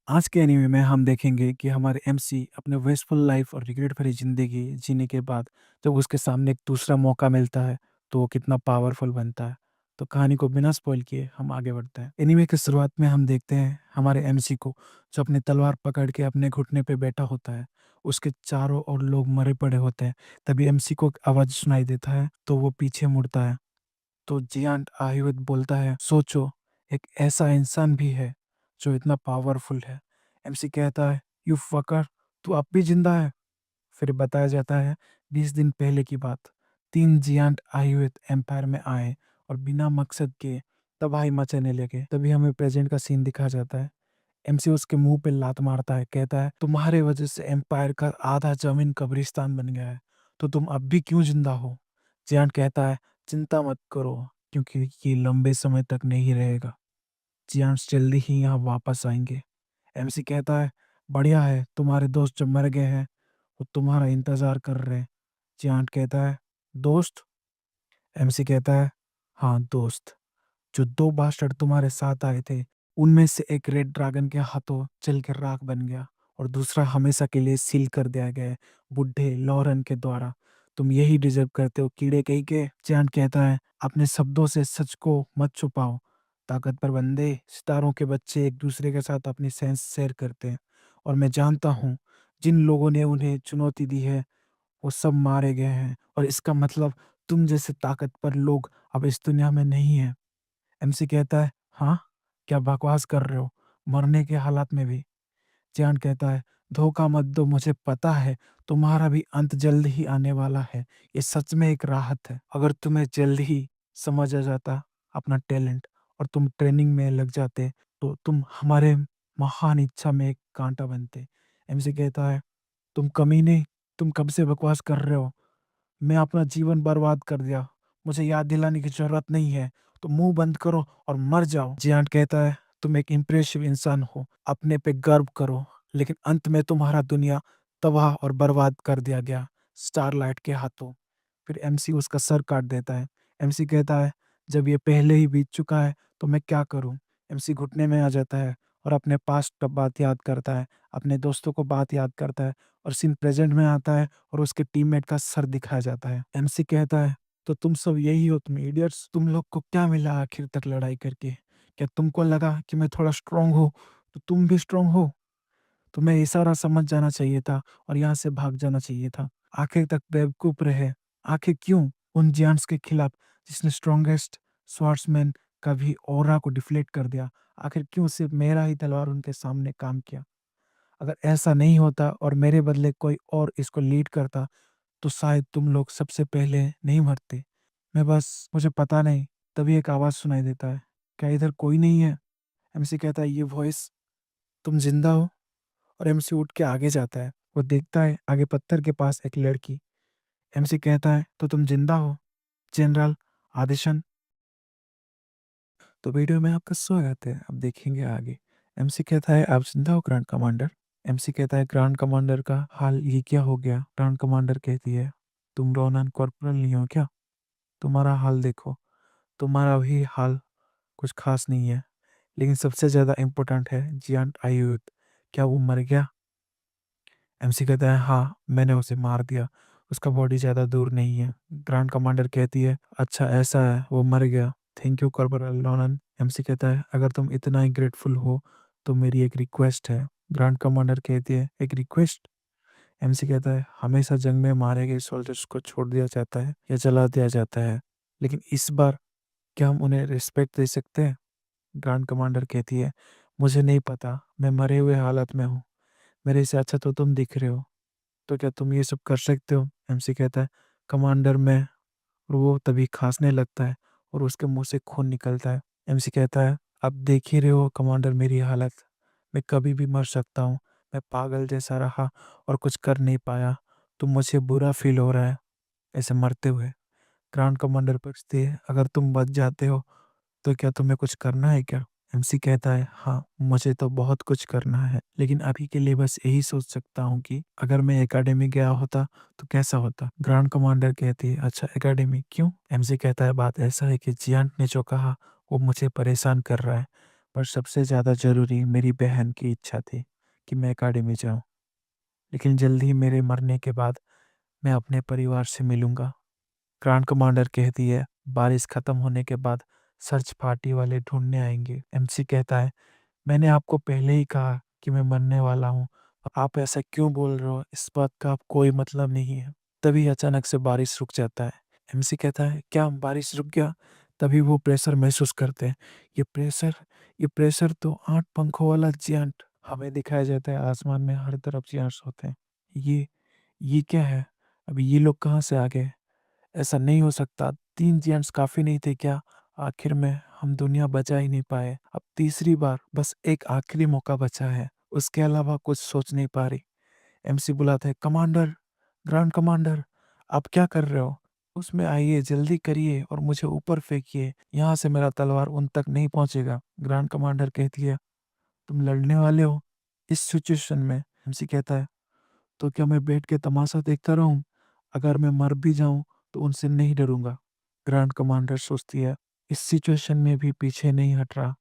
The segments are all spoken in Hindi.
आज के एनीमे में हम देखेंगे कि हमारे एमसी अपने वेस्टफुल लाइफ और रिग्रेट भरी ज़िंदगी जीने के बाद जब उसके सामने एक दूसरा मौका मिलता है, तो वो कितना पावरफुल बनता है। तो कहानी को बिना स्पॉइल किए हम आगे बढ़ते हैं। एनीमे की शुरुआत में हम देखते हैं हमारे एमसी को, जो अपनी तलवार पकड़ के अपने घुटने पे बैठा होता है। उसके चारों ओर लोग मरे पड़े होते हैं। तभी एमसी को एक आवाज़ सुनाई देता है, तो वो पीछे मुड़ता है। तो जियांट आयुर्वेद बोलता है, सोचो, एक ऐसा इंसान भी है जो इतना पावरफुल है। एमसी कहता है, यू फकर, तू अब भी जिंदा है। फिर बताया जाता है 20 दिन पहले की बात। 3 जियांट आयुर्वेद एम्पायर में आए और बिना मकसद के तबाही मचाने लगे। तभी हमें प्रेजेंट का सीन दिखा जाता है। एमसी उसके मुंह पे लात मारता है, कहता है, तुम्हारे वजह से एम्पायर का आधा जमीन कब्रिस्तान बन गया है, तो तुम अब भी क्यों जिंदा हो। जियांट कहता है, चिंता मत करो, क्योंकि ये लंबे समय तक नहीं रहेगा। जियांट्स जल्दी ही यहाँ वापस आएंगे। एमसी कहता है, बढ़िया है, तुम्हारे दोस्त जो मर गए हैं वो तुम्हारा इंतजार कर रहे हैं। जियांट कहता है, दोस्त? एमसी कहता है, हाँ दोस्त। जो दो बास्टर्ड तुम्हारे साथ आए थे, उनमें से एक रेड ड्रैगन के हाथों जल के राख बन गया और दूसरा हमेशा के लिए सील कर दिया गया है, बुढ़े लॉरेन के द्वारा। तुम यही डिजर्व करते हो, कीड़े कहीं के। जैन कहता है, अपने शब्दों से सच को मत छुपाओ। ताकतवर बंदे, सितारों के बच्चे एक दूसरे के साथ अपनी सेंस शेयर करते हैं, और मैं जानता हूँ जिन लोगों ने उन्हें चुनौती दी है वो सब मारे गए हैं, और इसका मतलब तुम जैसे ताकतवर लोग अब इस दुनिया में नहीं है। एमसी कहता है, हाँ, क्या बकवास कर रहे हो, मरने के हालात में भी। जियान कहता है, धोखा मत दो, मुझे पता है तुम्हारा भी अंत जल्द ही आने वाला है। ये सच में एक राहत है। अगर तुम्हें जल्द ही समझ आ जाता अपना टैलेंट और तुम ट्रेनिंग में लग जाते, तो तुम हमारे महान इच्छा में एक कांटा बनते। एमसी कहता है, तुम कमीने, तुम कब से बकवास कर रहे हो। मैं अपना जीवन बर्बाद कर दिया, मुझे याद दिलाने की जरूरत नहीं है। तो मुंह बंद करो और मर जाओ। जियांट कहता है, तुम एक इम्प्रेसिव इंसान हो, अपने पे गर्व करो, लेकिन अंत में तुम्हारा दुनिया तबाह और बर्बाद कर दिया गया स्टारलाइट के हाथों। फिर एमसी उसका सर काट देता है। एमसी कहता है, जब ये पहले ही बीत चुका है तो मैं क्या करूं। एमसी घुटने में आ जाता है और अपने पास्ट का बात याद करता है, अपने दोस्तों को बात याद करता है, और सीन प्रेजेंट में आता है और उसके टीममेट का सर दिखाया जाता है। एमसी कहता है, तो तुम सब यही हो, तुम इडियट्स, तुम लोग को क्या मिला आखिर तक लड़ाई करके। क्या तुमको लगा कि मैं थोड़ा स्ट्रांग हो तो तुम भी स्ट्रांग हो। तुम्हें इशारा समझ जाना चाहिए था और यहाँ से भाग जाना चाहिए था। आखिर तक बेवकूफ रहे। आखिर क्यों उन जियांट्स के खिलाफ जिसने स्ट्रॉन्गेस्ट स्वार्ड्समैन का भी ऑरा को डिफ्लेक्ट कर दिया। आखिर क्यों सिर्फ मेरा ही तलवार उनके सामने काम किया। अगर ऐसा नहीं होता और मेरे बदले कोई और इसको लीड करता, तो शायद तुम लोग सबसे पहले नहीं मरते। मुझे पता नहीं। तभी एक आवाज सुनाई देता है, क्या इधर कोई नहीं है। एमसी कहता है, ये वॉइस, तुम जिंदा हो। और एमसी उठ के आगे जाता है। वो देखता है आगे पत्थर के पास एक लड़की। एमसी कहता है, तो तुम जिंदा हो, जनरल आदिशन। तो वीडियो में आपका स्वागत है, अब देखेंगे आगे। एमसी कहता है, आप जिंदा हो ग्रांड कमांडर। एमसी कहता है, ग्रांड कमांडर का हाल ये क्या हो गया। ग्रांड कमांडर कहती है, तुम रोनान कॉर्पोरल नहीं हो क्या। तुम्हारा हाल देखो। तुम्हारा भी हाल कुछ खास नहीं है। लेकिन सबसे ज्यादा इम्पोर्टेंट है जियांट आयुध, क्या वो मर गया। एमसी कहता है, हाँ, मैंने उसे मार दिया, उसका बॉडी ज़्यादा दूर नहीं है। ग्रांड कमांडर कहती है, अच्छा ऐसा है, वो मर गया। Thank you corporal Lonan. MC कहता है, अगर तुम इतना ही ग्रेटफुल हो तो मेरी एक रिक्वेस्ट है। ग्रांड कमांडर कहती है, एक रिक्वेस्ट। एमसी कहता है, हमेशा जंग में मारे गए सोल्जर्स को छोड़ दिया जाता है या जला दिया जाता है, लेकिन इस बार क्या हम उन्हें रिस्पेक्ट दे सकते हैं। ग्रांड कमांडर कहती है, मुझे नहीं पता, मैं मरे हुए हालत में हूँ, मेरे से अच्छा तो तुम दिख रहे हो, तो क्या तुम ये सब कर सकते हो। एमसी कहता है, कमांडर मैं। और वो तभी खांसने लगता है और उसके मुंह से खून निकलता है। एमसी कहता है, अब देख ही रहे हो कमांडर मेरी हालत, मैं कभी भी मर सकता हूँ। मैं पागल जैसा रहा और कुछ कर नहीं पाया, तो मुझे बुरा फील हो रहा है ऐसे मरते हुए। ग्रांड कमांडर पूछती है, अगर तुम बच जाते हो तो क्या तुम्हें कुछ करना है क्या। एमसी कहता है, हाँ, मुझे तो बहुत कुछ करना है, लेकिन अभी के लिए बस यही सोच सकता हूँ कि अगर मैं एकेडमी गया होता तो कैसा होता। ग्रांड कमांडर कहती है, अच्छा एकेडमी क्यों। एमसी कहता है, बात ऐसा है कि जियांट ने जो कहा वो मुझे परेशान कर रहा है। पर सबसे ज़्यादा ज़रूरी मेरी बहन की इच्छा थी कि मैं अकेडमी जाऊँ। लेकिन जल्द ही मेरे मरने के बाद मैं अपने परिवार से मिलूँगा। ग्रांड कमांडर कहती है, बारिश खत्म होने के बाद सर्च पार्टी वाले ढूँढने आएँगे। एमसी कहता है, मैंने आपको पहले ही कहा कि मैं मरने वाला हूँ। आप ऐसा क्यों बोल रहे हो? इस बात का अब कोई मतलब नहीं है। तभी अचानक से बारिश रुक जाता है। एमसी कहता है, क्या बारिश रुक गया? तभी वो प्रेशर महसूस करते हैं। ये प्रेशर ये प्रेशर तो 8 पंखों वाला जियांट। हमें दिखाया जाता है आसमान में हर तरफ जियांट्स होते हैं। ये क्या है? अभी ये लोग कहाँ से आ गए? ऐसा नहीं हो सकता। 3 जियांट्स काफ़ी नहीं थे क्या? आखिर में हम दुनिया बचा ही नहीं पाए। अब तीसरी बार बस एक आखिरी मौका बचा है। उसके अलावा कुछ सोच नहीं पा रही। एमसी बुलाता है, कमांडर, ग्रांड कमांडर, आप क्या कर रहे हो? उसमें आइए, जल्दी करिए और मुझे ऊपर फेंकिए। यहाँ से मेरा तलवार उन तक नहीं पहुँचेगा। ग्रांड कमांडर कहती है, तुम लड़ने वाले हो? इस सिचुएशन में? एमसी कहता है, तो क्या मैं बैठ के तमाशा देखता रहूं? अगर मैं मर भी जाऊं तो उनसे नहीं डरूंगा। ग्रैंड कमांडर सोचती है, इस सिचुएशन में भी पीछे नहीं हट रहा।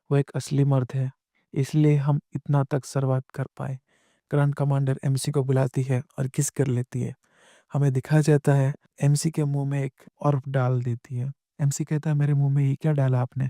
वो एक असली मर्द है, इसलिए हम इतना तक सर्वाइव कर पाए। ग्रैंड कमांडर एमसी को बुलाती है और किस कर लेती है। हमें दिखाया जाता है, एमसी के मुंह में एक ऑर्ब डाल देती है। एमसी कहता है, मेरे मुंह में ये क्या डाला आपने?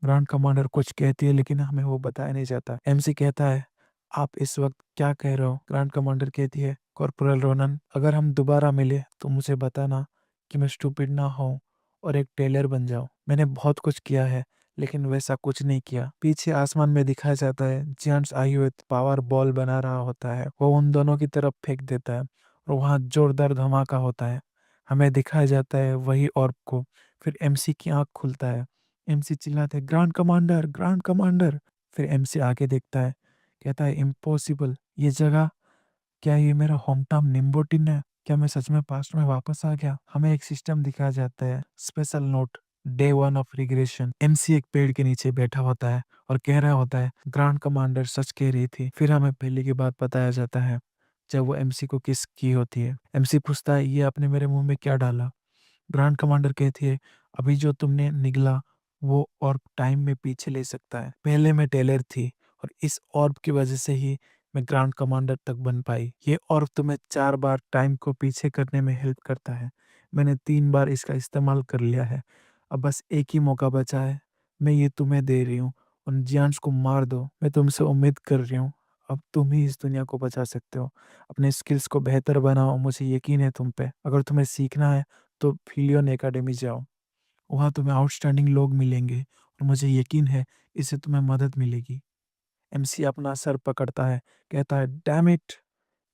ग्रांड कमांडर कुछ कहती है लेकिन हमें वो बताया नहीं जाता। एमसी कहता है, आप इस वक्त क्या कह रहे हो? ग्रांड कमांडर कहती है, कॉर्पोरल रोनन, अगर हम दोबारा मिले तो मुझे बताना कि मैं स्टूपिड ना हूँ और एक टेलर बन जाऊँ। मैंने बहुत कुछ किया है लेकिन वैसा कुछ नहीं किया। पीछे आसमान में दिखाया जाता है, जियांट्स आई हुए पावर बॉल बना रहा होता है। वो उन दोनों की तरफ फेंक देता है और वहाँ जोरदार धमाका होता है। हमें दिखाया जाता है वही ऑर्ब को। फिर एमसी की आंख खुलता है। एमसी चिल्लाते, ग्रांड कमांडर, ग्रांड कमांडर। फिर एमसी आगे देखता है, कहता है, इम्पॉसिबल। ये जगह, क्या ये मेरा होम टाउन निम्बोटिन है? क्या मैं सच में पास्ट में वापस आ गया? हमें एक सिस्टम दिखाया जाता है, special note, day 1 of regression. MC एक पेड़ के नीचे बैठा होता है और कह रहा होता है, ग्रांड कमांडर सच कह रही थी। फिर हमें पहले की बात बताया जाता है, जब वो एमसी को किस की होती है। एमसी पूछता है, ये आपने मेरे मुंह में क्या डाला? ग्रांड कमांडर कहती है, अभी जो तुमने निगला वो ऑर्ब टाइम में पीछे ले सकता है। पहले मैं टेलर थी और इस ऑर्ब की वजह से ही मैं ग्रांड कमांडर तक बन पाई। ये ऑर्ब तुम्हें 4 बार टाइम को पीछे करने में हेल्प करता है। मैंने 3 बार इसका इस्तेमाल कर लिया है। अब बस एक ही मौका बचा है। मैं ये तुम्हें दे रही हूँ। उन जियांट्स को मार दो। मैं तुमसे उम्मीद कर रही हूँ। अब तुम ही इस दुनिया को बचा सकते हो। अपने स्किल्स को बेहतर बनाओ। मुझे यकीन है तुम पे। अगर तुम्हें सीखना है तो फिलियन एकेडमी जाओ। वहाँ तुम्हें आउटस्टैंडिंग लोग मिलेंगे और मुझे यकीन है इससे तुम्हें मदद मिलेगी। एमसी अपना सर पकड़ता है, कहता है, डैम इट,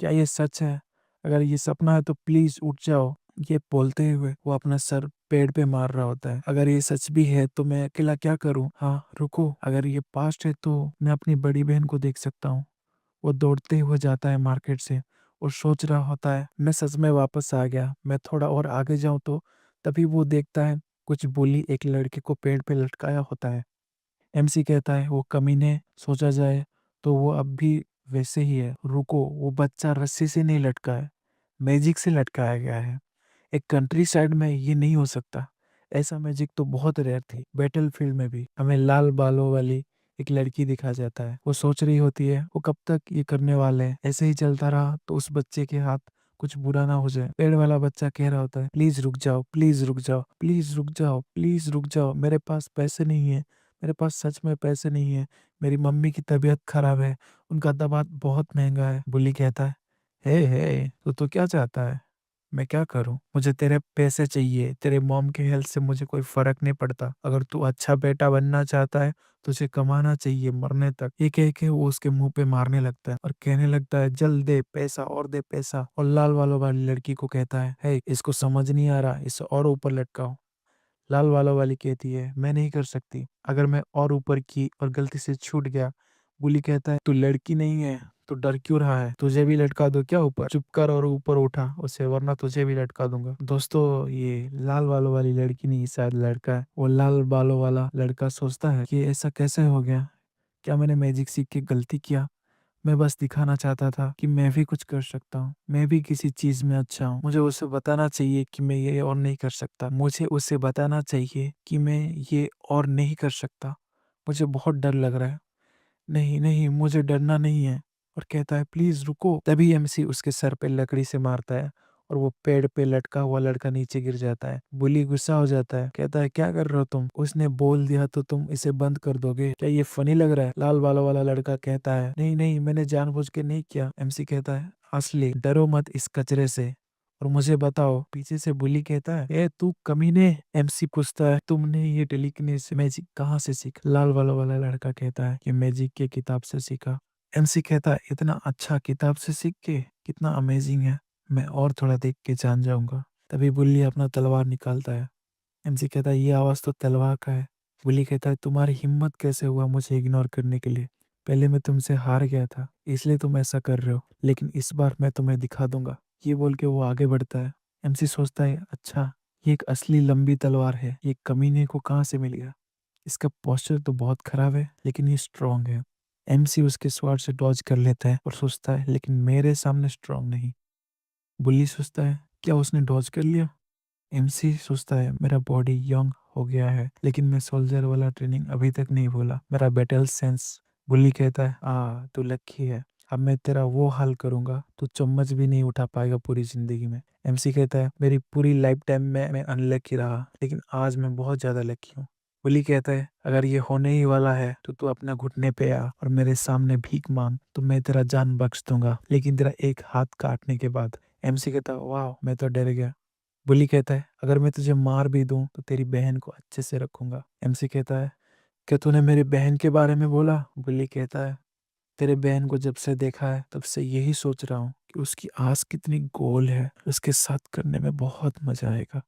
क्या ये सच है? अगर ये सपना है तो प्लीज उठ जाओ। ये बोलते हुए वो अपना सर पेड़ पे मार रहा होता है। अगर ये सच भी है तो मैं अकेला क्या करूं? हाँ रुको, अगर ये पास्ट है तो मैं अपनी बड़ी बहन को देख सकता हूँ। वो दौड़ते हुए जाता है मार्केट से और सोच रहा होता है, मैं सच में वापस आ गया। मैं थोड़ा और आगे जाऊं तो तभी वो देखता है, कुछ bully एक लड़के को पेड़ पे लटकाया होता है। एमसी कहता है, वो कमीने, सोचा जाए तो वो अब भी वैसे ही है। रुको, वो बच्चा रस्सी से नहीं लटका है, मैजिक से लटकाया गया है। एक कंट्री साइड में ये नहीं हो सकता। ऐसा मैजिक तो बहुत रेयर थी। बैटलफील्ड में भी हमें लाल बालों वाली एक लड़की दिखा जाता है। वो सोच रही होती है, वो कब तक ये करने वाले हैं? ऐसे ही चलता रहा तो उस बच्चे के हाथ कुछ बुरा ना हो जाए। पेड़ वाला बच्चा कह रहा होता है, प्लीज रुक जाओ, प्लीज रुक जाओ, प्लीज रुक जाओ, प्लीज रुक जाओ, मेरे पास पैसे नहीं है, मेरे पास सच में पैसे नहीं है। मेरी मम्मी की तबीयत खराब है, उनका दवा बहुत महंगा है। बुली कहता है, हे तू तो क्या चाहता है? मैं क्या करूं? मुझे तेरे पैसे चाहिए। तेरे मॉम के हेल्थ से मुझे कोई फर्क नहीं पड़ता। अगर तू अच्छा बेटा बनना चाहता है तुझे कमाना चाहिए मरने तक। ये कह के वो उसके मुंह पे मारने लगता है और कहने लगता है, जल दे पैसा और दे पैसा। और लाल वालों वाली लड़की को कहता है, हे इसको समझ नहीं आ रहा, इसे और ऊपर लटकाओ। लाल वालों वाली कहती है, मैं नहीं कर सकती। अगर मैं और ऊपर की और गलती से छूट गया। बुली कहता है, तू लड़की नहीं है तो डर क्यों रहा है? तुझे भी लटका दो क्या ऊपर? चुप कर और ऊपर उठा उसे, वरना तुझे भी लटका दूंगा। दोस्तों, ये लाल बालों वाली लड़की नहीं, शायद लड़का है। वो लाल बालों वाला लड़का सोचता है कि ऐसा कैसे हो गया? क्या मैंने मैजिक सीख के गलती किया? मैं बस दिखाना चाहता था कि मैं भी कुछ कर सकता हूँ। मैं भी किसी चीज में अच्छा हूँ। मुझे उसे बताना चाहिए कि मैं ये और नहीं कर सकता। मुझे उसे बताना चाहिए कि मैं ये और नहीं कर सकता। मुझे बहुत डर लग रहा है। नहीं, नहीं, मुझे डरना नहीं है। और कहता है प्लीज़ रुको। तभी एमसी उसके सर पे लकड़ी से मारता है और वो पेड़ पे लटका हुआ लड़का नीचे गिर जाता है। बुली गुस्सा हो जाता है, कहता है क्या कर रहे हो तुम? उसने बोल दिया तो तुम इसे बंद कर दोगे? क्या ये फनी लग रहा है? लाल बालों वाला लड़का कहता है नहीं, नहीं, मैंने जानबूझ के नहीं किया। एमसी कहता है असली डरो मत इस कचरे से और मुझे बताओ। पीछे से बुली कहता है ए तू कमीने। एमसी पूछता है तुमने ये टेलीकिनेसिस मैजिक कहाँ से सीखा? लाल बालों वाला लड़का कहता है कि मैजिक की किताब से सीखा। एमसी कहता है इतना अच्छा किताब से सीख के? कितना अमेजिंग है, मैं और थोड़ा देख के जान जाऊंगा। तभी बुल्ली अपना तलवार निकालता है। एमसी कहता है ये आवाज तो तलवार का है। बुल्ली कहता है तुम्हारी हिम्मत कैसे हुआ मुझे इग्नोर करने के लिए? पहले मैं तुमसे हार गया था इसलिए तुम ऐसा कर रहे हो, लेकिन इस बार मैं तुम्हें दिखा दूंगा। ये बोल के वो आगे बढ़ता है। एमसी सोचता है अच्छा, ये एक असली लंबी तलवार है, ये कमीने को कहाँ से मिल गया? इसका पोस्चर तो बहुत खराब है लेकिन ये स्ट्रांग है। एमसी उसके स्वार से डॉज कर लेता है और सोचता है लेकिन मेरे सामने स्ट्रांग नहीं। बुल्ली सोचता है क्या उसने डॉज कर लिया? एमसी सोचता है मेरा बॉडी यंग हो गया है लेकिन मैं सोल्जर वाला ट्रेनिंग अभी तक नहीं भूला, मेरा बैटल सेंस। बुल्ली कहता है तू लकी है, अब मैं तेरा वो हाल करूंगा तू चम्मच भी नहीं उठा पाएगा पूरी जिंदगी में। एमसी कहता है मेरी पूरी लाइफ टाइम में मैं अनलकी रहा लेकिन आज मैं बहुत ज्यादा लकी हूँ। बुल्ली कहता है अगर ये होने ही वाला है तो तू अपना घुटने पे आ और मेरे सामने भीख मांग तो मैं तेरा जान बख्श दूंगा, लेकिन तेरा एक हाथ काटने के बाद। एमसी कहता है वाह, मैं तो डर गया। बुली कहता है अगर मैं तुझे मार भी दूं तो तेरी बहन को अच्छे से रखूंगा। एमसी कहता है क्या तूने मेरी बहन के बारे में बोला? बुली कहता है तेरे बहन को जब से देखा है तब से यही सोच रहा हूँ कि उसकी आस कितनी गोल है, उसके साथ करने में बहुत मजा आएगा।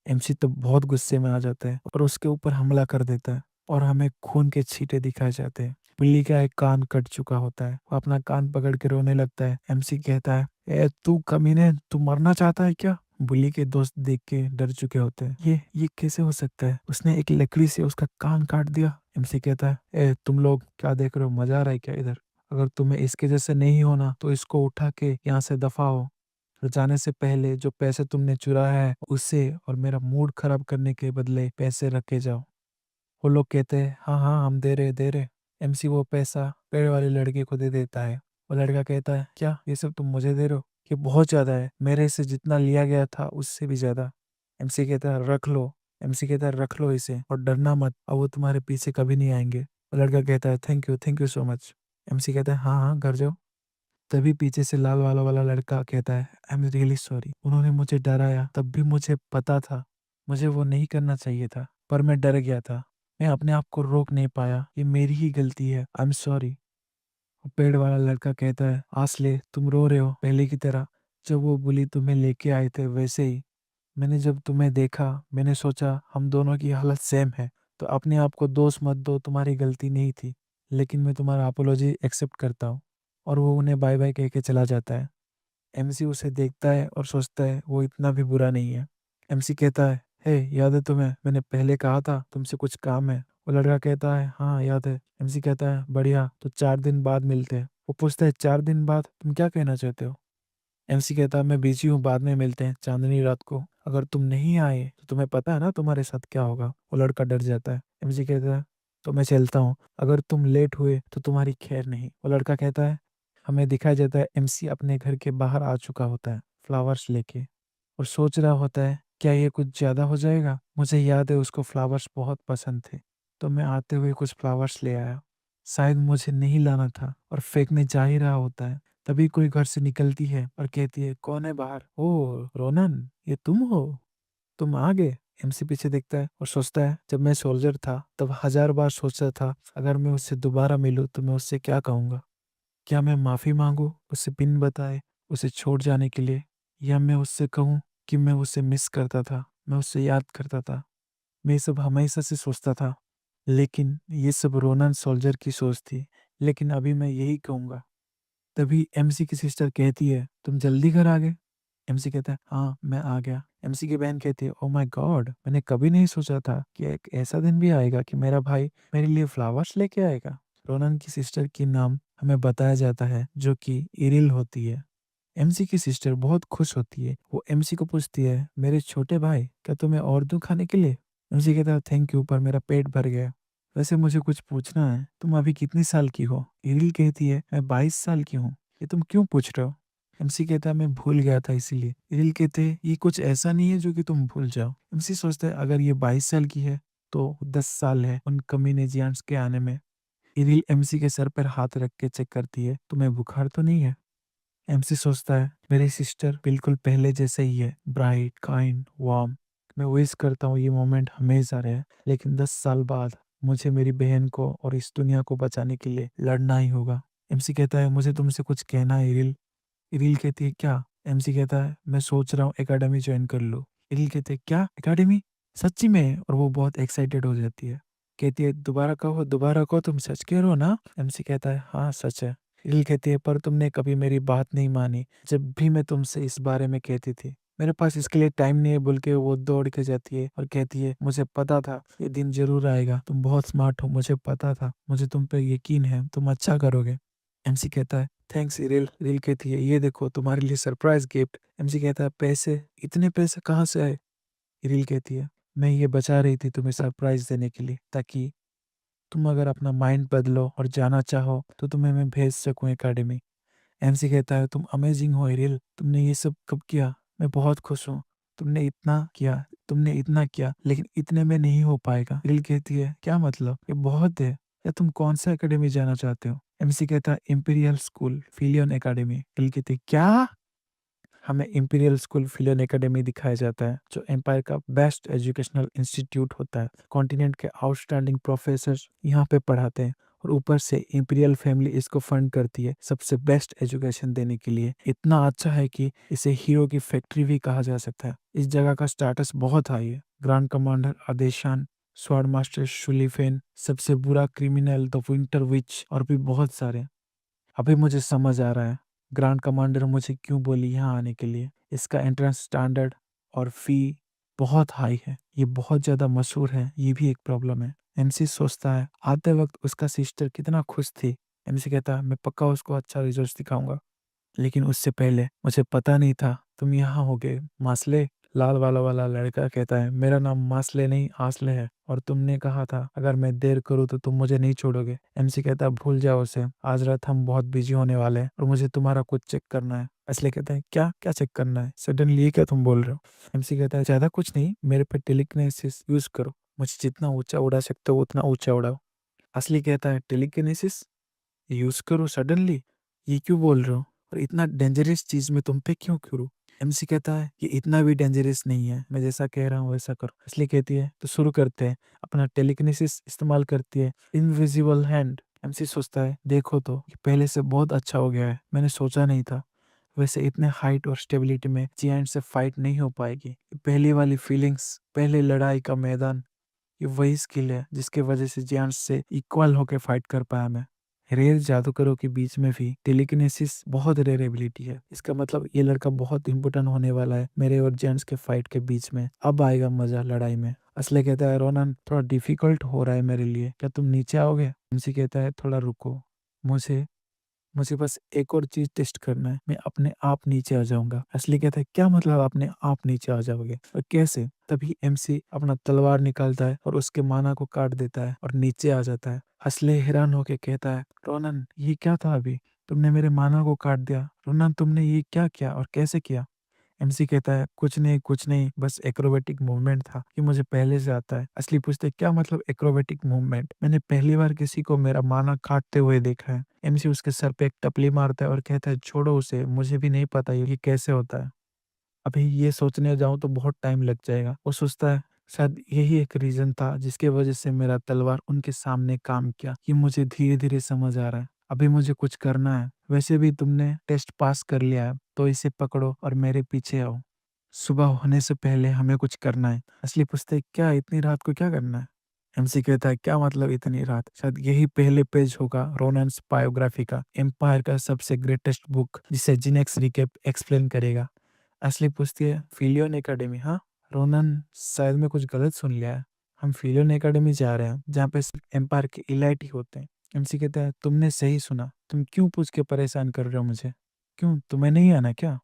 एमसी तो बहुत गुस्से में आ जाता है और उसके ऊपर हमला कर देता है और हमें खून के छींटे दिखाए जाते हैं। बिल्ली का एक कान कट चुका होता है, वो अपना कान पकड़ के रोने लगता है। एमसी कहता है ए तू कमीने, तू मरना चाहता है क्या? बुली के दोस्त देख के डर चुके होते हैं। ये कैसे हो सकता है, उसने एक लकड़ी से उसका कान काट दिया। एमसी कहता है ए तुम लोग क्या देख रहे हो, मजा आ रहा है क्या इधर? अगर तुम्हें इसके जैसे नहीं होना तो इसको उठा के यहाँ से दफा हो और जाने से पहले जो पैसे तुमने चुराया है उससे और मेरा मूड खराब करने के बदले पैसे रखे जाओ। वो लोग कहते हैं हाँ हाँ हम दे रहे। एमसी वो पैसा पेड़ वाले लड़के को दे देता है। वो लड़का कहता है क्या ये सब तुम मुझे दे रहे हो? ये बहुत ज्यादा है, मेरे से जितना लिया गया था उससे भी ज्यादा। एमसी कहता है रख लो। एमसी कहता है रख लो इसे और डरना मत, अब वो तुम्हारे पीछे कभी नहीं आएंगे। वो लड़का कहता है thank you so much. MC कहता है हाँ हाँ घर जाओ। तभी पीछे से लाल वाला वाला लड़का कहता है आई एम रियली सॉरी, उन्होंने मुझे डराया, तब भी मुझे पता था मुझे वो नहीं करना चाहिए था, पर मैं डर गया था, मैं अपने आप को रोक नहीं पाया, ये मेरी ही गलती है, आई एम सॉरी। पेड़ वाला लड़का कहता है आसले तुम रो रहे हो पहले की तरह, जब वो बुली तुम्हें लेके आए थे वैसे ही। मैंने जब तुम्हें देखा मैंने सोचा हम दोनों की हालत सेम है, तो अपने आप को दोष मत दो, तुम्हारी गलती नहीं थी। लेकिन मैं तुम्हारा अपोलॉजी एक्सेप्ट करता हूँ। और वो उन्हें बाय बाय कह के चला जाता है। एमसी उसे देखता है और सोचता है वो इतना भी बुरा नहीं है। एमसी कहता है हे याद है तुम्हें, मैंने पहले कहा था तुमसे कुछ काम है? वो लड़का कहता है हाँ याद है। एमसी कहता है बढ़िया, तो 4 दिन बाद मिलते हैं। वो पूछता है 4 दिन बाद तुम क्या कहना चाहते हो? एमसी कहता है मैं बिजी हूँ, बाद में मिलते हैं चांदनी रात को, अगर तुम नहीं आए तो तुम्हें पता है ना तुम्हारे साथ क्या होगा। वो लड़का डर जाता है। एमसी कहता है तो मैं चलता हूँ, अगर तुम लेट हुए तो तुम्हारी खैर नहीं। वो लड़का कहता है हमें दिखाया जाता है एमसी अपने घर के बाहर आ चुका होता है फ्लावर्स लेके और सोच रहा होता है क्या ये कुछ ज्यादा हो जाएगा। मुझे याद है उसको फ्लावर्स बहुत पसंद थे, तो मैं आते हुए कुछ फ्लावर्स ले आया। शायद मुझे नहीं लाना था और फेंकने जा ही रहा होता है। तभी कोई घर से निकलती है और कहती है कौन है बाहर? ओ रोनन, ये तुम हो, तुम आ गए। एमसी पीछे देखता है और सोचता है जब मैं सोल्जर था तब 1000 बार सोचता था अगर मैं उससे दोबारा मिलूं तो मैं उससे क्या कहूंगा। क्या मैं माफी मांगू उसे बिन बताए उसे छोड़ जाने के लिए, या मैं उससे कहूँ कि मैं उसे मिस करता था, मैं उससे याद करता था। मैं ये सब हमेशा से सोचता था, लेकिन ये सब रोनन सोल्जर की सोच थी। लेकिन अभी मैं यही कहूंगा। तभी एमसी की सिस्टर कहती है तुम जल्दी घर आ गए? एमसी कहता है हाँ मैं आ गया। एमसी की बहन कहती है ओ माय गॉड, मैंने कभी नहीं सोचा था कि एक ऐसा दिन भी आएगा कि मेरा भाई मेरे लिए फ्लावर्स लेके आएगा। रोनन की सिस्टर की नाम हमें बताया जाता है जो कि इरिल होती है। एमसी की सिस्टर बहुत खुश होती है, वो एमसी को पूछती है मेरे छोटे भाई क्या तुम्हें और दूं खाने के लिए? एमसी कहता है थैंक यू पर मेरा पेट भर गया। वैसे मुझे कुछ पूछना है, तुम अभी कितनी साल की हो? इरिल कहती है, मैं 22 साल की हूँ। ये तुम क्यों पूछ रहे हो? एमसी कहता है, मैं भूल गया था इसीलिए। इरिल कहते हैं, ये कुछ ऐसा नहीं है जो कि तुम भूल जाओ। एमसी सोचता है, अगर ये 22 साल की है तो 10 साल है उन कम्युनिजियंस के आने में। इरिल एमसी के सर पर हाथ रख के चेक करती है, तुम्हें बुखार तो नहीं है? एमसी सोचता है, मेरी सिस्टर बिल्कुल पहले जैसे ही है, ब्राइट, काइंड, वार्म। मैं विश करता हूँ ये मोमेंट हमेशा रहे, लेकिन 10 साल बाद मुझे मेरी बहन को और इस दुनिया को बचाने के लिए लड़ना ही होगा। एमसी कहता है, मुझे तुमसे कुछ कहना है इरिल। इरिल कहती है, क्या? एमसी कहता है, मैं सोच रहा हूँ एकेडमी ज्वाइन कर लो। इरिल कहते है, क्या एकेडमी? सच्ची में? और वो बहुत एक्साइटेड हो जाती है। कहती है, दोबारा कहो, तुम सच कह रहे हो ना? एमसी कहता है, हाँ सच है। इरिल कहती है, पर तुमने कभी मेरी बात नहीं मानी जब भी मैं तुमसे इस बारे में कहती थी। मेरे पास इसके लिए टाइम नहीं है बोल के वो दौड़ के जाती है और कहती है, मुझे पता था ये दिन जरूर आएगा, तुम बहुत स्मार्ट हो, मुझे पता था, मुझे तुम पे यकीन है, तुम अच्छा करोगे। एमसी कहता है, थैंक्स इरिल। इरिल कहती है, ये देखो तुम्हारे लिए सरप्राइज गिफ्ट। एमसी कहता है, पैसे? इतने पैसे कहाँ से आए? इरिल कहती है, मैं ये बचा रही थी तुम्हें सरप्राइज देने के लिए, ताकि तुम अगर अपना माइंड बदलो और जाना चाहो तो तुम्हें मैं भेज सकूं एकेडमी। एमसी कहता है, तुम अमेजिंग हो एरियल, तुमने ये सब कब किया? मैं बहुत खुश हूँ। तुमने इतना किया लेकिन इतने में नहीं हो पाएगा। एरियल कहती है, क्या मतलब? ये बहुत है। या तुम कौन सा एकेडमी जाना चाहते हो? एमसी कहता है, इंपीरियल स्कूल फिलियन एकेडमी। एरियल कहती है, क्या? हमें इंपीरियल स्कूल फिलियन एकेडमी दिखाया जाता है, जो एम्पायर का बेस्ट एजुकेशनल इंस्टीट्यूट होता है। कॉन्टिनेंट के आउटस्टैंडिंग प्रोफेसर यहाँ पे पढ़ाते हैं, और ऊपर से इंपीरियल फैमिली इसको फंड करती है सबसे बेस्ट एजुकेशन देने के लिए। इतना अच्छा है कि इसे हीरो की फैक्ट्री भी कहा जा सकता है। इस जगह का स्टेटस बहुत हाई है। ग्रैंड कमांडर आदेशान, स्वॉर्ड मास्टर शुलिफेन, सबसे बुरा क्रिमिनल द विंटर विच, और भी बहुत सारे। अभी मुझे समझ आ रहा है ग्रांड कमांडर मुझे क्यों बोली यहाँ आने के लिए। इसका एंट्रेंस स्टैंडर्ड और फी बहुत हाई है। ये बहुत ज़्यादा मशहूर है, ये भी एक प्रॉब्लम है। एमसी सोचता है, आते वक्त उसका सिस्टर कितना खुश थी। एमसी कहता है, मैं पक्का उसको अच्छा रिजल्ट दिखाऊंगा, लेकिन उससे पहले मुझे पता नहीं था तुम यहाँ होगे। मास्ले, लाल वाला वाला लड़का कहता है, मेरा नाम मास्ले नहीं आसले है, और तुमने कहा था अगर मैं देर करूँ तो तुम मुझे नहीं छोड़ोगे। एमसी कहता है, भूल जाओ उसे, आज रात हम बहुत बिजी होने वाले हैं और मुझे तुम्हारा कुछ चेक करना है। असले कहता है, क्या क्या चेक करना है सडनली, ये क्या तुम बोल रहे हो? एमसी कहता है, ज्यादा कुछ नहीं, मेरे पे टेलीकिनेसिस यूज करो, मुझे जितना ऊंचा उड़ा सकते हो उतना ऊंचा उड़ाओ। असली कहता है, टेलीकिनेसिस यूज करो सडनली, ये क्यों बोल रहे हो? और इतना डेंजरस चीज में तुम पे क्यों करूँ? एमसी कहता है, ये इतना भी डेंजरस नहीं है, मैं जैसा कह रहा हूँ वैसा करो। इसलिए कहती है, तो शुरू करते हैं। अपना टेलीकिनेसिस इस्तेमाल करती है, इनविजिबल हैंड। एमसी सोचता है, देखो तो ये पहले से बहुत अच्छा हो गया है, मैंने सोचा नहीं था। वैसे इतने हाइट और स्टेबिलिटी में जियांट से फाइट नहीं हो पाएगी। पहली वाली फीलिंग्स, पहले लड़ाई का मैदान, ये वही स्किल है जिसके वजह से जियांट से इक्वल होके फाइट कर पाया मैं। रेयर जादूगरों के बीच में भी टेलीकिनेसिस बहुत रेयर एबिलिटी है। इसका मतलब ये लड़का बहुत इंपोर्टेंट होने वाला है मेरे और जेंट्स के फाइट के बीच में। अब आएगा मजा लड़ाई में। असले कहता है, रोनन थोड़ा डिफिकल्ट हो रहा है मेरे लिए, क्या तुम नीचे आओगे? एमसी कहता है, थोड़ा रुको, मुझे मुझे बस एक और चीज टेस्ट करना है, मैं अपने आप नीचे आ जाऊंगा। असली कहता है, क्या मतलब अपने आप नीचे आ जाओगे और कैसे? तभी एमसी अपना तलवार निकालता है और उसके माना को काट देता है और नीचे आ जाता है। असले हैरान होके कहता है, रोनन ये क्या था अभी? तुमने मेरे माना को काट दिया। रोनन तुमने ये क्या किया और कैसे किया? एमसी कहता है, कुछ नहीं, बस एक्रोबेटिक मूवमेंट था, ये मुझे पहले से आता है। असली पूछते, क्या मतलब एक्रोबेटिक मूवमेंट? मैंने पहली बार किसी को मेरा माना काटते हुए देखा है। एमसी उसके सर पे एक टपली मारता है और कहता है, छोड़ो उसे, मुझे भी नहीं पता ये कैसे होता है। अभी ये सोचने जाऊं तो बहुत टाइम लग जाएगा। वो सोचता है, शायद यही एक रीजन था जिसके वजह से मेरा तलवार उनके सामने काम किया। ये मुझे धीरे धीरे समझ आ रहा है। अभी मुझे कुछ करना है। वैसे भी तुमने टेस्ट पास कर लिया है, तो इसे पकड़ो और मेरे पीछे आओ। सुबह होने से पहले हमें कुछ करना है। असली पूछते, क्या इतनी रात को क्या करना है? एमसी कहता है, क्या मतलब इतनी रात? शायद यही पहले पेज होगा रोनन्स बायोग्राफी का, एम्पायर का सबसे ग्रेटेस्ट बुक, जिसे जिनेक्स रिकेप एक्सप्लेन करेगा। असली पूछती है, फिलियन एकेडमी? हाँ। रोनन, शायद मैं कुछ गलत सुन लिया है। हम फिलियन एकेडमी जा रहे हैं जहाँ पे सिर्फ एम्पायर के इलाइट ही होते हैं। एमसी कहता है, तुमने सही सुना। तुम क्यों पूछ के परेशान कर रहे हो मुझे? क्यों, तुम्हें नहीं आना क्या?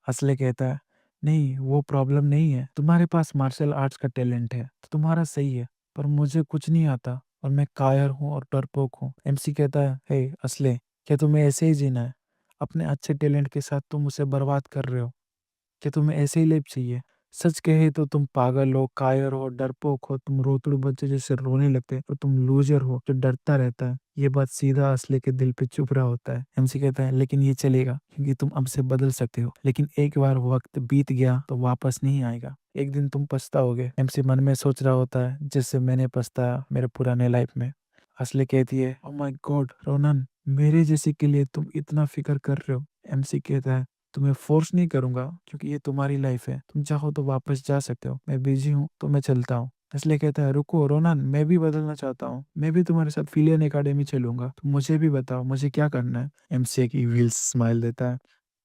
असले कहता है, नहीं वो प्रॉब्लम नहीं है, तुम्हारे पास मार्शल आर्ट्स का टैलेंट है तो तुम्हारा सही है, पर मुझे कुछ नहीं आता। और मैं कायर हूँ और डरपोक हूँ। एमसी कहता है, हे असले, क्या तुम्हें ऐसे ही जीना है? अपने अच्छे टैलेंट के साथ तुम उसे बर्बाद कर रहे हो। क्या तुम्हें ऐसे ही लाइफ चाहिए? सच कहे तो तुम पागल हो, कायर हो, डरपोक हो, तुम रोतड़ू बच्चे जैसे रोने लगते हैं, और तुम लूजर हो जो डरता रहता है। ये बात सीधा असले के दिल पे चुभ रहा होता है। एमसी कहता है, लेकिन ये चलेगा क्योंकि तुम अब से बदल सकते हो, लेकिन एक बार वक्त बीत गया तो वापस नहीं आएगा। एक दिन तुम पछताओगे। एमसी मन में सोच रहा होता है, जैसे मैंने पछताया मेरे पुराने लाइफ में। असले कहती है, ओ माय गॉड रोनन, मेरे जैसे के लिए तुम इतना फिक्र कर रहे हो। एमसी कहता है, तुम्हें फोर्स नहीं करूंगा क्योंकि ये तुम्हारी लाइफ है। तुम चाहो तो वापस जा सकते हो, मैं बिजी हूँ तो मैं चलता हूँ। इसलिए कहता है, रुको रोनन, मैं भी बदलना चाहता हूँ, मैं भी तुम्हारे साथ फिलियन एकेडमी चलूंगा। तुम मुझे भी बताओ मुझे क्या करना है। एमसी की व्हील स्माइल देता है,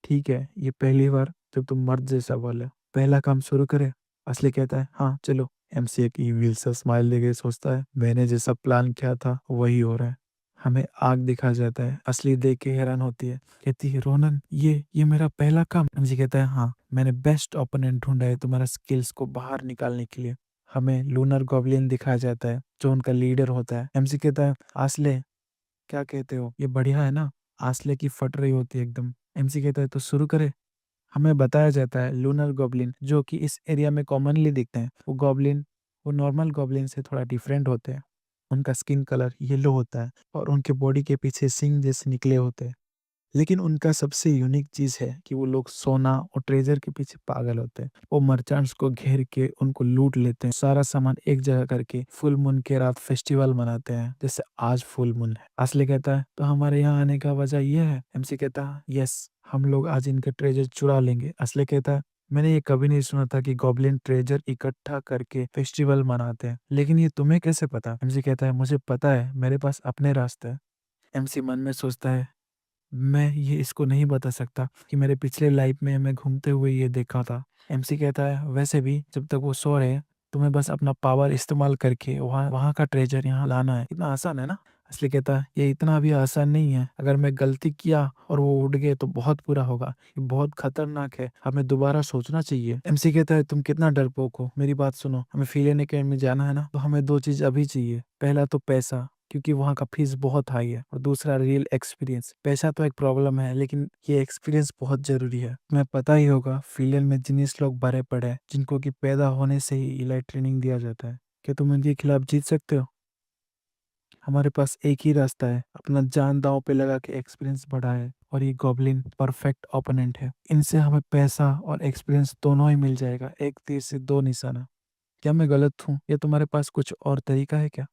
ठीक है, ये पहली बार जब तुम मर्द जैसा बोले। पहला काम शुरू करे। असली कहता है, हाँ चलो। एमसी की व्हील से स्माइल देके सोचता है, मैंने जैसा प्लान किया था वही हो रहा है। हमें आग दिखा जाता है। असली देख के हैरान होती है, कहती है, रोनन, ये मेरा पहला काम? एमसी कहता है, हाँ, मैंने बेस्ट ओपोनेंट ढूंढा है तुम्हारा स्किल्स को बाहर निकालने के लिए। हमें लूनर गॉब्लिन दिखाया जाता है जो उनका लीडर होता है। एमसी कहता है, आसले, क्या कहते हो, ये बढ़िया है ना? आसले की फट रही होती है एकदम। एमसी कहता है, तो शुरू करे। हमें बताया जाता है लूनर गॉब्लिन जो कि इस एरिया में कॉमनली दिखते हैं, वो नॉर्मल गॉब्लिन से थोड़ा डिफरेंट होते हैं। उनका स्किन कलर येलो होता है और उनके बॉडी के पीछे सिंग जैसे निकले होते हैं। लेकिन उनका सबसे यूनिक चीज है कि वो लोग सोना और ट्रेजर के पीछे पागल होते हैं। वो मर्चेंट्स को घेर के उनको लूट लेते हैं, सारा सामान एक जगह करके फुल मून के रात फेस्टिवल मनाते हैं, जैसे आज फुल मून है। असली कहता है, तो हमारे यहाँ आने का वजह ये है? एमसी कहता है, यस, हम लोग आज इनके ट्रेजर चुरा लेंगे। असली कहता है, मैंने ये कभी नहीं सुना था कि गॉब्लिन ट्रेजर इकट्ठा करके फेस्टिवल मनाते हैं, लेकिन ये तुम्हें कैसे पता? एमसी कहता है, मुझे पता है, मेरे पास अपने रास्ते हैं। एमसी मन में सोचता है, मैं ये इसको नहीं बता सकता कि मेरे पिछले लाइफ में मैं घूमते हुए ये देखा था। एमसी कहता है, वैसे भी जब तक वो सो रहे हैं, तुम्हें बस अपना पावर इस्तेमाल करके वहाँ वहाँ का ट्रेजर यहाँ लाना है। इतना आसान है ना? असली कहता है, ये इतना भी आसान नहीं है। अगर मैं गलती किया और वो उड़ गए तो बहुत बुरा होगा। ये बहुत खतरनाक है, हमें दोबारा सोचना चाहिए। एमसी कहता है, तुम कितना डरपोक हो, मेरी बात सुनो। हमें फिलियन एकेडमी जाना है ना, तो हमें दो चीज अभी चाहिए। पहला तो पैसा, क्योंकि वहाँ का फीस बहुत हाई है, और दूसरा रियल एक्सपीरियंस। पैसा तो एक प्रॉब्लम है, लेकिन ये एक्सपीरियंस बहुत जरूरी है। तुम्हें पता ही होगा फील्ड में जिनिस लोग भरे पड़े हैं, जिनको कि पैदा होने से ही इलाइट ट्रेनिंग दिया जाता है। क्या तुम इनके खिलाफ जीत सकते हो? हमारे पास एक ही रास्ता है, अपना जान दांव पे लगा के एक्सपीरियंस बढ़ाए, और ये गॉब्लिन परफेक्ट ओपोनेंट है। इनसे हमें पैसा और एक्सपीरियंस दोनों ही मिल जाएगा, एक तीर से दो निशाना। क्या मैं गलत हूँ, या तुम्हारे पास कुछ और तरीका है क्या?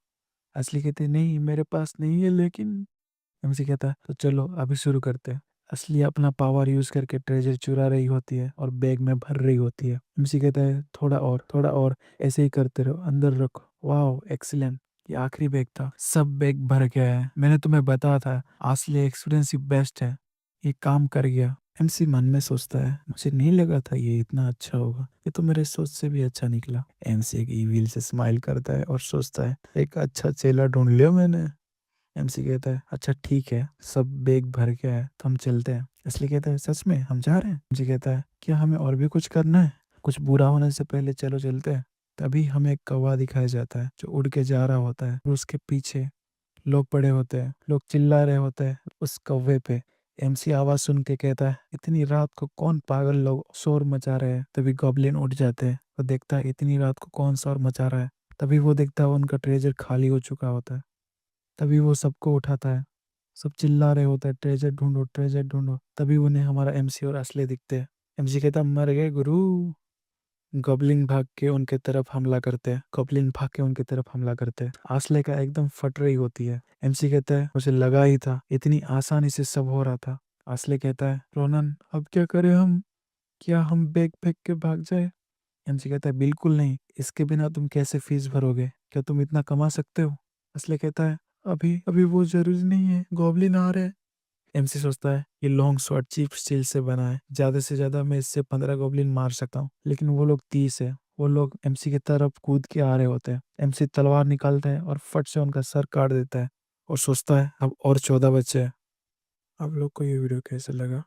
असली कहते, नहीं, मेरे पास नहीं है, लेकिन। एमसी कहता है, तो चलो अभी शुरू करते हैं। असली अपना पावर यूज करके ट्रेजर चुरा रही होती है और बैग में भर रही होती है। एमसी कहता है, थोड़ा और, थोड़ा और, ऐसे ही करते रहो, अंदर रखो। वाह, एक्सीलेंट। ये आखिरी बैग था, सब बैग भर गया है। मैंने तुम्हें बताया था, असली एक्सपीरियंस ही बेस्ट है। ये काम कर गया। एमसी मन में सोचता है, मुझे नहीं लगा था ये इतना अच्छा होगा, ये तो मेरे सोच से भी अच्छा निकला। एमसी एक ईविल से स्माइल करता है और सोचता है, एक अच्छा चेला ढूंढ लिया मैंने। एमसी कहता है, अच्छा ठीक है, सब बैग भर गया है तो हम चलते हैं। इसलिए कहता है, सच में हम जा रहे हैं? एमसी कहता है, क्या हमें और भी कुछ करना है? कुछ बुरा होने से पहले चलो चलते हैं। तभी हमें एक कौवा दिखाया जाता है जो उड़ के जा रहा होता है, और उसके पीछे लोग पड़े होते हैं, लोग चिल्ला रहे होते हैं उस कौवे पे। एमसी आवाज सुन के कहता है, इतनी रात को कौन पागल लोग शोर मचा रहे हैं? तभी गॉब्लिन उठ जाते हैं और देखता है इतनी रात को कौन शोर मचा रहा है। तभी वो देखता है उनका ट्रेजर खाली हो चुका होता है। तभी वो सबको उठाता है। सब चिल्ला रहे होते हैं, ट्रेजर ढूंढो, ट्रेजर ढूंढो। तभी उन्हें हमारा एमसी और असले दिखते हैं। एमसी कहता, मर गए गुरु। गॉब्लिन भाग के उनके तरफ हमला करते हैं। आसले का एकदम फट रही होती है। एमसी कहता है, मुझे लगा ही था, इतनी आसानी से सब हो रहा था। आसले कहता है, रोनन, अब क्या करें हम? क्या हम बैग फेंक के भाग जाए? एमसी कहता है, बिल्कुल नहीं, इसके बिना तुम कैसे फीस भरोगे? क्या तुम इतना कमा सकते हो? असले कहता है, अभी अभी वो जरूरी नहीं है, गॉब्लिन आ रहे हैं। एमसी सोचता है, ये लॉन्ग शॉट चीप स्टील से बना है, ज्यादा से ज्यादा मैं इससे 15 गॉब्लिन मार सकता हूँ, लेकिन वो लोग 30 है। वो लोग एमसी की तरफ कूद के आ रहे होते हैं। एमसी तलवार निकालता है और फट से उनका सर काट देता है, और सोचता है, अब और 14 बच्चे हैं। आप लोग को ये वीडियो कैसा लगा?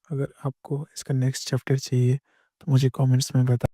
अगर आपको इसका नेक्स्ट चैप्टर चाहिए तो मुझे कमेंट्स में बता